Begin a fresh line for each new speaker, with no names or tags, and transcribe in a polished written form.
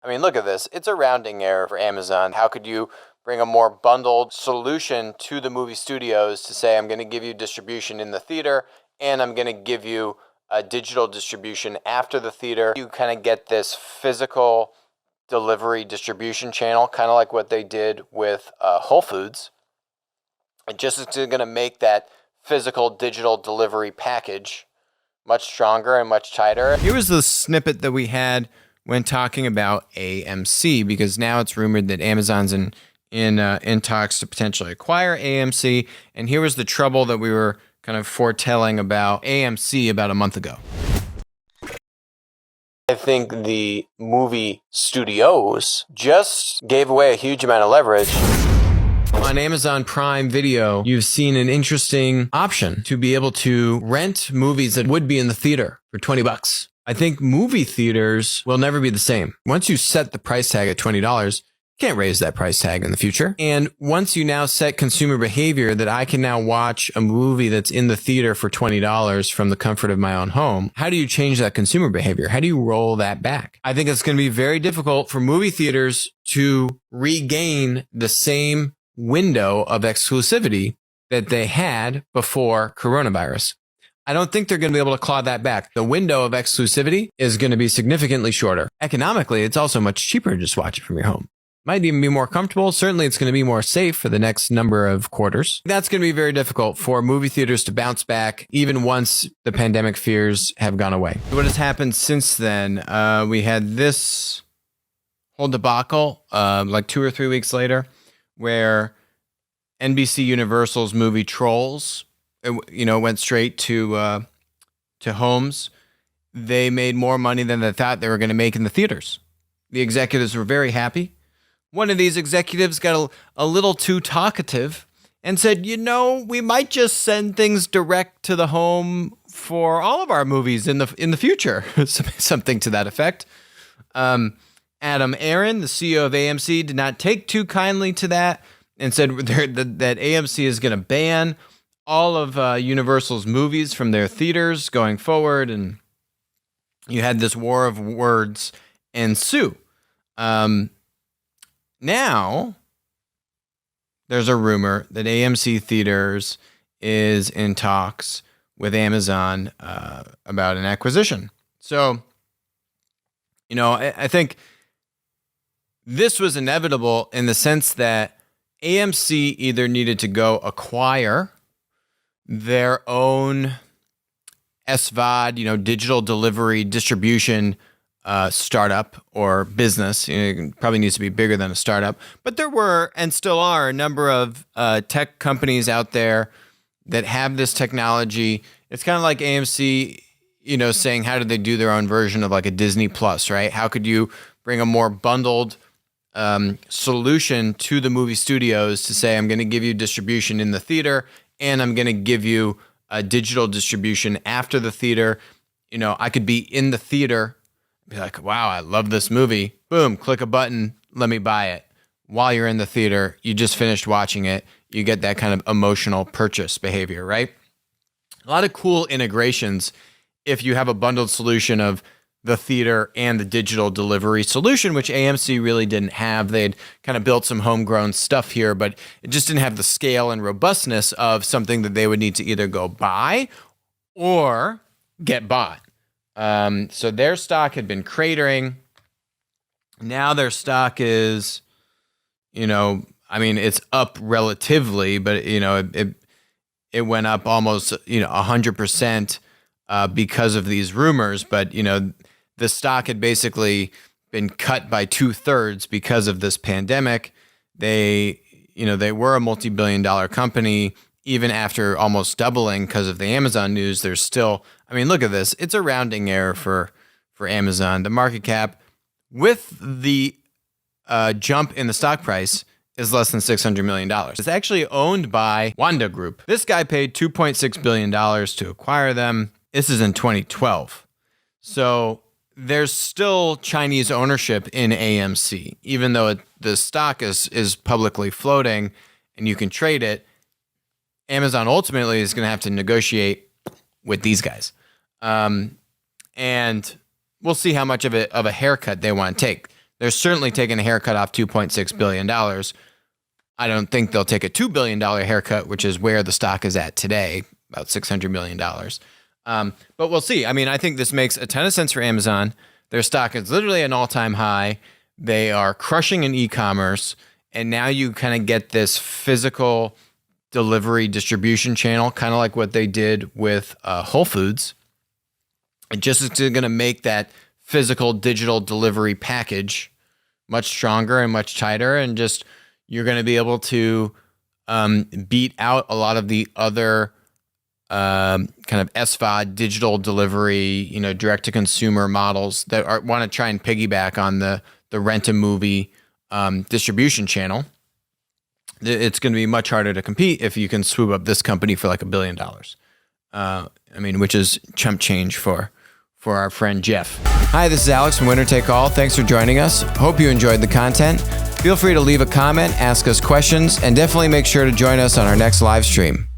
I mean, look at this. It's a rounding error for Amazon. How could you bring a more bundled solution to the movie studios to say, I'm going to give you distribution in the theater and I'm going to give you a digital distribution after the theater? You kind of get this physical delivery distribution channel, kind of like what they did with Whole Foods. It just is going to make that physical digital delivery package much stronger and much tighter. Here was the snippet that we had when talking about AMC, because now it's rumored that Amazon's in talks to potentially acquire AMC. And here was the trouble that we were kind of foretelling about AMC about a month ago. I think the movie studios just gave away a huge amount of leverage. On Amazon Prime Video, you've seen an interesting option to be able to rent movies that would be in the theater for $20. I think movie theaters will never be the same. Once you set the price tag at $20, you can't raise that price tag in the future. And once you now set consumer behavior that I can now watch a movie that's in the theater for $20 from the comfort of my own home, how do you change that consumer behavior? How do you roll that back? I think it's going to be very difficult for movie theaters to regain the same window of exclusivity that they had before coronavirus. I don't think they're going to be able to claw that back. The window of exclusivity is going to be significantly shorter. Economically, it's also much cheaper to just watch it from your home. Might even be more comfortable. Certainly, it's going to be more safe for the next number of quarters. That's going to be very difficult for movie theaters to bounce back, even once the pandemic fears have gone away. What has happened since then? We had this whole debacle like 2 or 3 weeks later, where NBC Universal's movie Trolls, went straight to homes. They made more money than they thought they were going to make in the theaters. The executives were very happy. One of these executives got a little too talkative and said, we might just send things direct to the home for all of our movies in the future. Something to that effect. Adam Aron, the CEO of AMC, did not take too kindly to that and said that AMC is going to ban all of Universal's movies from their theaters going forward. And you had this war of words ensue. Now, there's a rumor that AMC Theaters is in talks with Amazon about an acquisition. So, I think this was inevitable in the sense that AMC either needed to go acquire their own SVOD, digital delivery distribution startup or business. It probably needs to be bigger than a startup. But there were and still are a number of tech companies out there that have this technology. It's kind of like AMC, saying how did they do their own version of like a Disney Plus, right? How could you bring a more bundled solution to the movie studios to say, I'm going to give you distribution in the theater and I'm going to give you a digital distribution after the theater. I could be in the theater, be like, wow, I love this movie. Boom, click a button, let me buy it. While you're in the theater, you just finished watching it. You get that kind of emotional purchase behavior, right? A lot of cool integrations if you have a bundled solution of the theater and the digital delivery solution, which AMC really didn't have. They'd kind of built some homegrown stuff here, but it just didn't have the scale and robustness of something that they would need to either go buy or get bought. So their stock had been cratering. Now their stock is, it's up relatively, but, it went up almost, 100% because of these rumors. But, the stock had basically been cut by 2/3 because of this pandemic. They were a multi-billion-dollar company. Even after almost doubling because of the Amazon news, there's still, look at this. It's a rounding error for Amazon. The market cap with the jump in the stock price is less than $600 million. It's actually owned by Wanda Group. This guy paid $2.6 billion to acquire them. This is in 2012. So there's still Chinese ownership in AMC, even though the stock is publicly floating and you can trade it. Amazon ultimately is going to have to negotiate with these guys. And we'll see how much of a haircut they want to take. They're certainly taking a haircut off $2.6 billion. I don't think they'll take a $2 billion haircut, which is where the stock is at today, about $600 million. But we'll see. I mean, I think this makes a ton of sense for Amazon. Their stock is literally an all-time high. They are crushing in e-commerce. And now you kind of get this physical delivery distribution channel, kind of like what they did with Whole Foods. It just is going to make that physical digital delivery package much stronger and much tighter. And just you're going to be able to beat out a lot of the other kind of SVOD digital delivery, direct to consumer models that want to try and piggyback on the rent a movie distribution channel. It's going to be much harder to compete if you can swoop up this company for like $1 billion. Which is chump change for our friend Jeff. Hi, this is Alex from Winner Take All. Thanks for joining us. Hope you enjoyed the content. Feel free to leave a comment, ask us questions, and definitely make sure to join us on our next live stream.